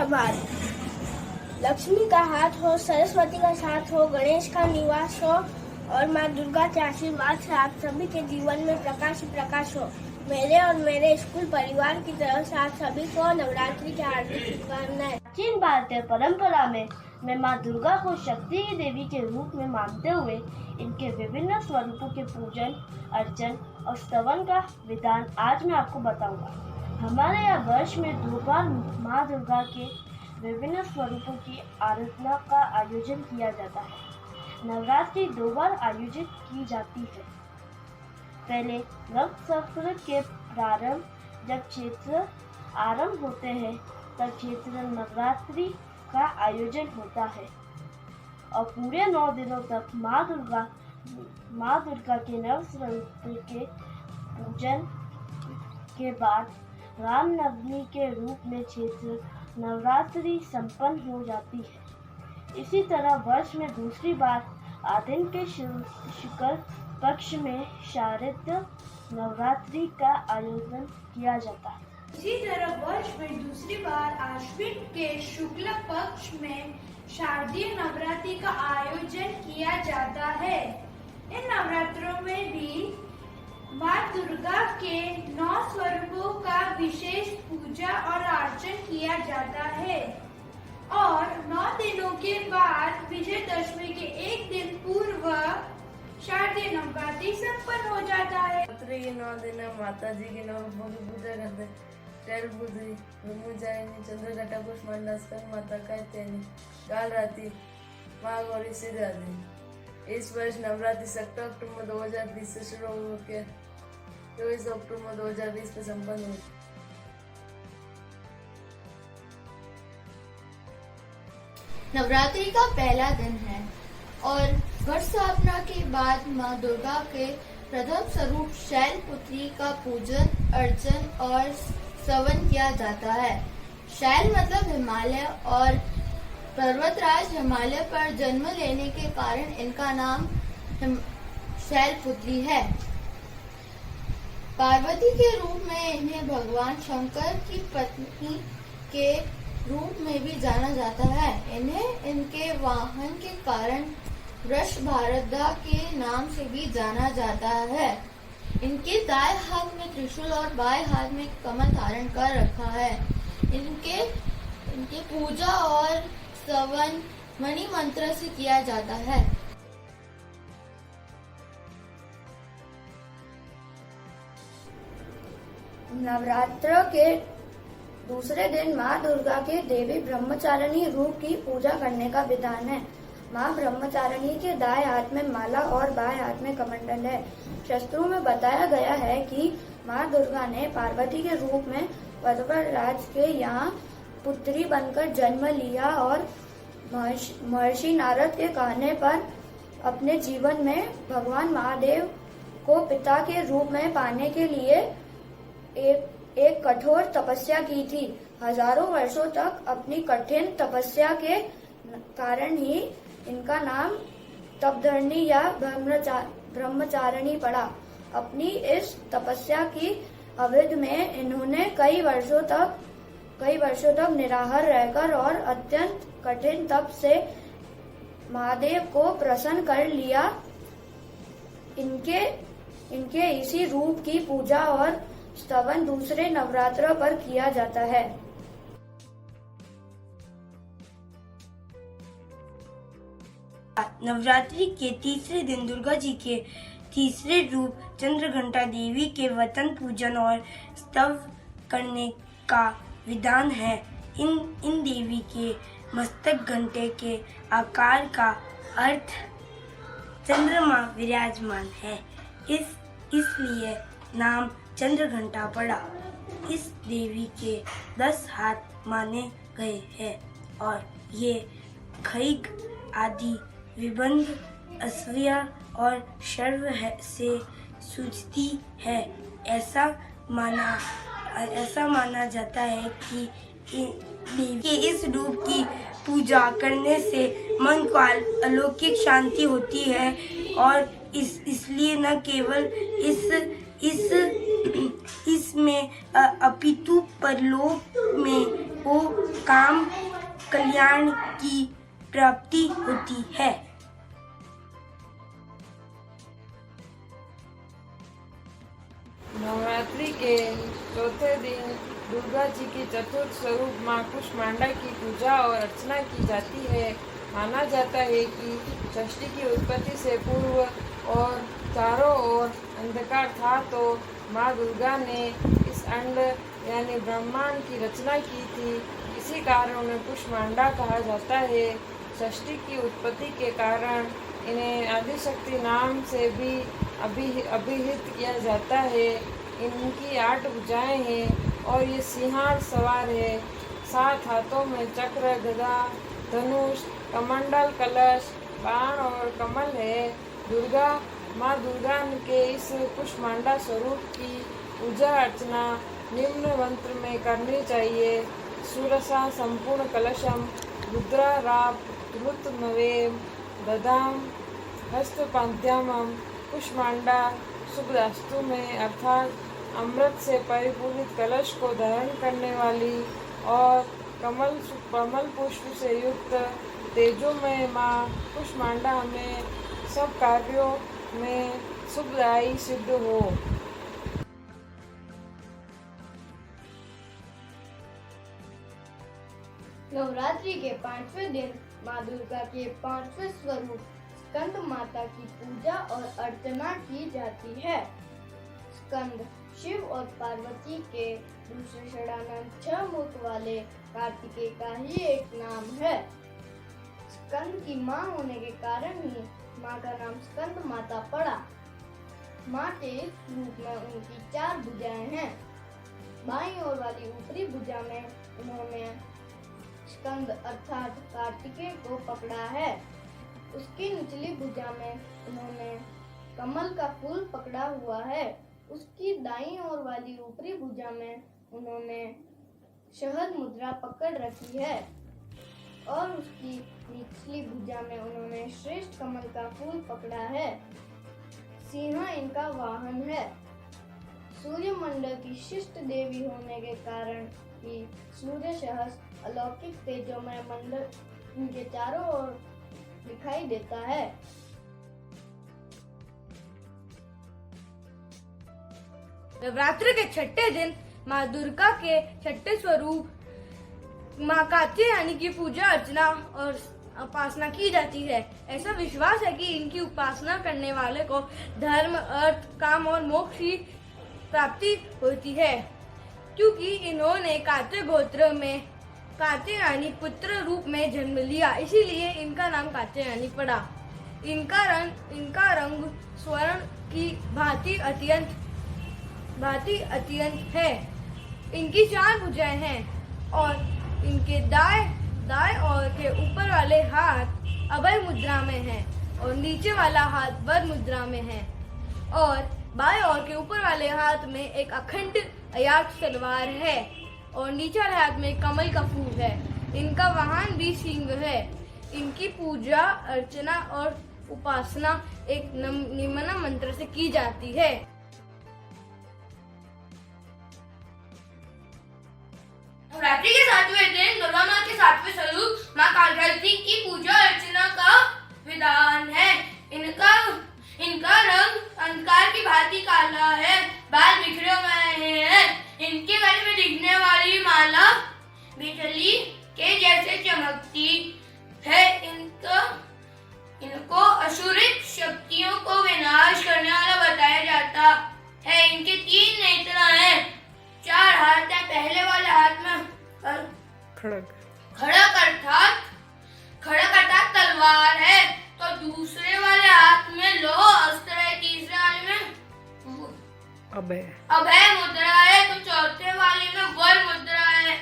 आभार। लक्ष्मी का हाथ हो, सरस्वती का साथ हो, गणेश का निवास हो और माँ दुर्गा के आशीर्वाद से आप सभी के जीवन में प्रकाश ही प्रकाश हो। मेरे और मेरे स्कूल परिवार की तरफ से आप सभी को नवरात्रि की हार्दिक शुभकामनाएं। प्राचीन भारतीय परंपरा में माँ दुर्गा को शक्ति की देवी के रूप में मानते हुए इनके विभिन्न स्वरूपों के पूजन, अर्चन और स्तवन का विधान आज मैं आपको बताऊंगा। हमारे यहाँ वर्ष में 2 बार माँ दुर्गा के विभिन्न स्वरूपों की आराधना का आयोजन किया जाता है। नवरात्रि 2 बार आयोजित की जाती है। पहले नवसंवत्सर के प्रारंभ जब चैत्र आरंभ होते हैं तब चैत्र नवरात्रि का आयोजन होता है और पूरे 9 दिनों तक माँ दुर्गा के नव स्वरूप के पूजन के बाद रामनवमी के रूप में चैत्र नवरात्रि संपन्न हो जाती है। इसी तरह वर्ष में दूसरी बार आश्विन के शुक्ल पक्ष में शारद नवरात्रि का आयोजन किया जाता है। इसी तरह वर्ष में दूसरी बार आश्विन के शुक्ल पक्ष में शारदीय नवरात्रि का आयोजन किया जाता है। इन नवरात्रों में भी माँ दुर्गा के 9 स्वरूपों का विशेष पूजा और अर्चन किया जाता है और 9 दिनों के बाद विजयदशमी के एक दिन पूर्व शारदीय नवरात्रि संपन्न हो जाता है। ये 9 दिन माता जी के 9 रूपों की पूजा करते हैं। शैलपुत्री, ब्रह्मचारिणी, चंद्रघटा, कुष्मांडा, स्कंद माता, कात्यायनी, कालरात्रि, माँ गौरी, सिद्धिदात्री। इस वर्ष नवरात्रि 17 अक्टूबर 2020 से शुरू होकर 24 अक्टूबर 2020 में संपन्न हुई। नवरात्रि का पहला दिन है और घट स्थापना के बाद माँ दुर्गा के प्रथम स्वरूप शैलपुत्री का पूजन, अर्चन और स्तवन किया जाता है। शैल मतलब हिमालय और पर्वतराज हिमालय पर जन्म लेने के कारण इनका नाम शैलपुत्री है। पार्वती के रूप में इन्हें भगवान शंकर की पत्नी के रूप में भी जाना जाता है। इन्हें इनके वाहन के कारण वृषभारदा के नाम से भी जाना जाता है। इनके दाएं हाथ में त्रिशूल और बाएं हाथ में कमल धारण कर रखा है। इनके पूजा और स्तवन मणि मंत्र से किया जाता है। नवरात्र के दूसरे दिन माँ दुर्गा के देवी ब्रह्मचारिणी रूप की पूजा करने का विधान है। माँ ब्रह्मचारिणी के दाएं हाथ में माला और बाएं हाथ में कमंडल है। शास्त्रों में बताया गया है कि माँ दुर्गा ने पार्वती के रूप में पर्वतराज के यहाँ पुत्री बनकर जन्म लिया और महर्षि नारद के कहने पर अपने जीवन में भगवान महादेव को पिता के रूप में पाने के लिए एक कठोर तपस्या की थी। हजारों वर्षों तक अपनी कठिन तपस्या के कारण ही इनका नाम तपधरणी या ब्रह्मचारिणी पड़ा। अपनी इस तपस्या की अवधि में इन्होंने कई वर्षों तक निराहार रहकर और अत्यंत कठिन तप से महादेव को प्रसन्न कर लिया। इनके इसी रूप की पूजा और स्तवन दूसरे नवरात्र पर किया जाता है। नवरात्रि के तीसरे दिन दुर्गा जी के तीसरे रूप चंद्रघंटा देवी के वतन पूजन और स्तव करने का विधान है। इन देवी के मस्तक घंटे के आकार का अर्थ चंद्रमा विराजमान है, इसलिए नाम चंद्रघंटा पड़ा। इस देवी के 10 हाथ माने गए हैं और ये खड्ग आदि विबंध, अस्त्र और शर्व से सूझती है। ऐसा माना जाता है कि देवी के इस रूप की पूजा करने से मन को अलौकिक शांति होती है और इसलिए न केवल इसमें अपितु परलोक में को काम कल्याण की प्राप्ति होती है। नवरात्रि के चौथे दिन दुर्गा जी की चतुर्थ स्वरूप माँ कुष्मांडा की पूजा और अर्चना की जाती है। माना जाता है कि सृष्टि की उत्पत्ति से पूर्व और चारों ओर अंधकार था तो माँ दुर्गा ने इस अंड यानी ब्रह्मांड की रचना की थी। इसी कारण उन्हें कुष्मांडा कहा जाता है। सृष्टि की उत्पत्ति के कारण इन्हें आदिशक्ति नाम से भी अभिहित किया जाता है। इनकी 8 भुजाएं हैं और ये सिंहार सवार है। 7 हाथों में चक्र, गदा, धनुष, कमंडल, कलश, बाण और कमल है। माँ दुर्गा के इस कुष्मांडा स्वरूप की पूजा अर्चना निम्न मंत्र में करनी चाहिए। सुरसा संपूर्ण कलशम रुद्राराप ऋतमवेम ददाम हस्तपाद्यामम कुष्मांडा शुभदास्तु में अर्थात अमृत से परिपूरित कलश को धारण करने वाली और कमल पुष्प से युक्त तेजोमय माँ कुष्मांडा हमें सब कार्यों में शुभदायी सिद्ध हो। नवरात्रि के 5वें दिन माँ दुर्गा के 5वें स्वरूप स्कंद माता की पूजा और अर्चना की जाती है। स्कंद शिव और पार्वती के दूसरे षडानंद 6 मुख वाले कार्तिकेय का ही एक नाम है। स्कंद की माँ होने के कारण ही माँ का नाम स्कंद माता पड़ा। माँ के इस रूप में उनकी 4 भुजाएं हैं। बाईं ओर वाली ऊपरी भुजा में उन्होंने स्कंद अर्थात कार्तिकेय को पकड़ा है। उसकी निचली भुजा में उन्होंने कमल का फूल पकड़ा हुआ है। उसकी दाईं ओर वाली ऊपरी भुजा में उन्होंने शहद मुद्रा पकड़ रखी है और उसकी निचली भुजा में उन्होंने श्रेष्ठ कमल का फूल पकड़ा है। सिंह इनका वाहन है। सूर्य मंडल की शिष्ट देवी होने के कारण ही सूर्य सहस्त्र अलौकिक तेजोमय मंडल इनके चारों ओर दिखाई देता है। नवरात्र के 6ठे दिन माँ दुर्गा के 6ठे स्वरूप माँ कात्यायनी की पूजा अर्चना और उपासना की जाती है। ऐसा विश्वास है कि इनकी उपासना करने वाले को धर्म, अर्थ, काम और मोक्ष की प्राप्ति होती है। क्योंकि इन्होंने कात्य गोत्र में कात्यायनी पुत्र रूप में जन्म लिया, इसीलिए इनका नाम कात्यायनी पड़ा। इनका रंग स्वर्ण की भांति अत्यंत है। इनकी 4 भुजाएं हैं और इनके दाएं ओर के ऊपर वाले हाथ अभय मुद्रा में है और नीचे वाला हाथ वर मुद्रा में है और बाएं ओर के ऊपर वाले हाथ में एक अखंड अयात तलवार है और नीचे वाले हाथ में कमल का फूल है। इनका वाहन भी सिंह है। इनकी पूजा अर्चना और उपासना एक निम्न मंत्र से की जाती है। नवरात्रि के 7वें दिन दुर्गा माँ के 7वें स्वरूप माँ कालरात्रि की पूजा अर्चना का विधान है। इनका रंग अंधकार की भांति काला है। बाल बिखरे हुए हैं। इनके गले में दिखने वाली माला बिजली के जैसे चमकती है। इनको असुरिक शक्तियों को विनाश करने वाला बताया जाता है। इनके 3 नेत्र हैं, 4 हाथ हैं। पहले वाले हाथ में खड़क अर्थात तलवार है, तो दूसरे वाले हाथ में लोह अस्त्र है, तीसरे वाले में अभय मुद्रा है, तो चौथे वाले में वर मुद्रा है।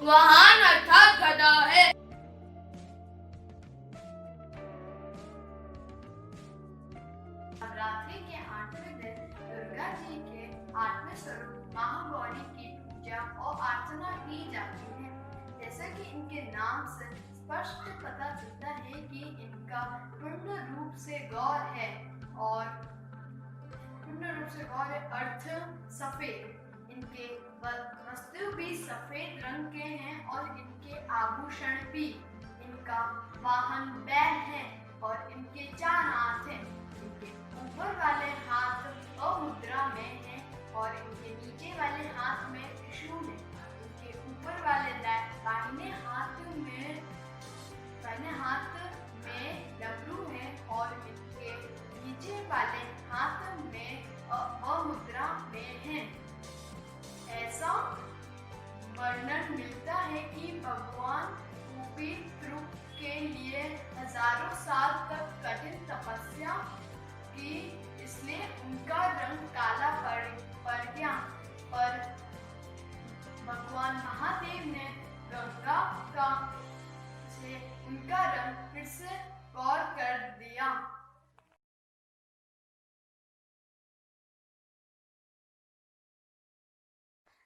वाहन अर्थात गदा है। नवरात्रि के 8वें दिन दुर्गा जी के 8वें स्वरूप महागौरी की पूजा और अर्चना की जाती है। जैसा कि इनके नाम से स्पष्ट पता चलता है कि इनका पूर्ण रूप से गौर है और अर्थ सफेद। इनके वस्त्र भी सफेद रंग के हैं और इनके आभूषण भी। इनका वाहन बैल है और इनके 4 हाथ हैं। इनके ऊपर वाले हाथ मुद्रा में हैं और इनके नीचे वाले हाथ में त्रिशूल है। इनके ऊपर वाले दाहिने हाथ में डमरू है और इनके नीचे वाले हाथ में मुद्रा में है। ऐसा वर्णन मिलता है कि भगवान रूपी ध्रुव के लिए हजारों साल तक कठिन तपस्या की, इसलिए उनका रंग काला पड़ गया। पर भगवान महादेव ने गंगा का से उनका रंग फिर से गौर कर दिया।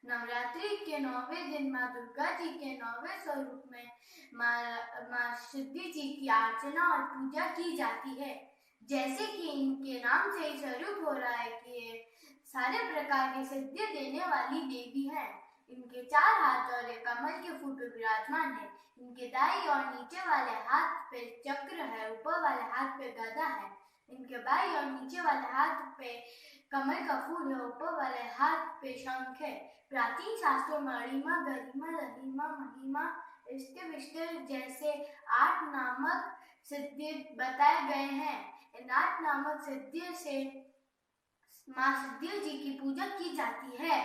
नवरात्रि के 9वें दिन माँ दुर्गा जी के 9वें स्वरूप में माँ सिद्धि जी की अर्चना और पूजा की जाती है। जैसे कि इनके नाम से ही स्वरूप हो रहा है कि ये सारे प्रकार की सिद्धि देने वाली देवी है। इनके 4 हाथ और एक कमल के फूल पे विराजमान है। इनके दाईं और नीचे वाले हाथ पे चक्र है, ऊपर वाले हाथ पे गदा है। इनके बाईं और नीचे वाले हाथ पे कमल का फूल है, ऊपर वाले हाथ पे शंख है। प्राचीन शास्त्रों में अणिमा, गरिमा, ललिमा, महिमा, इष्ट विष्ट जैसे 8 नामक सिद्धि बताए गए हैं। इन 8 नामक सिद्धि से माँ सिद्धि जी की पूजा की जाती है।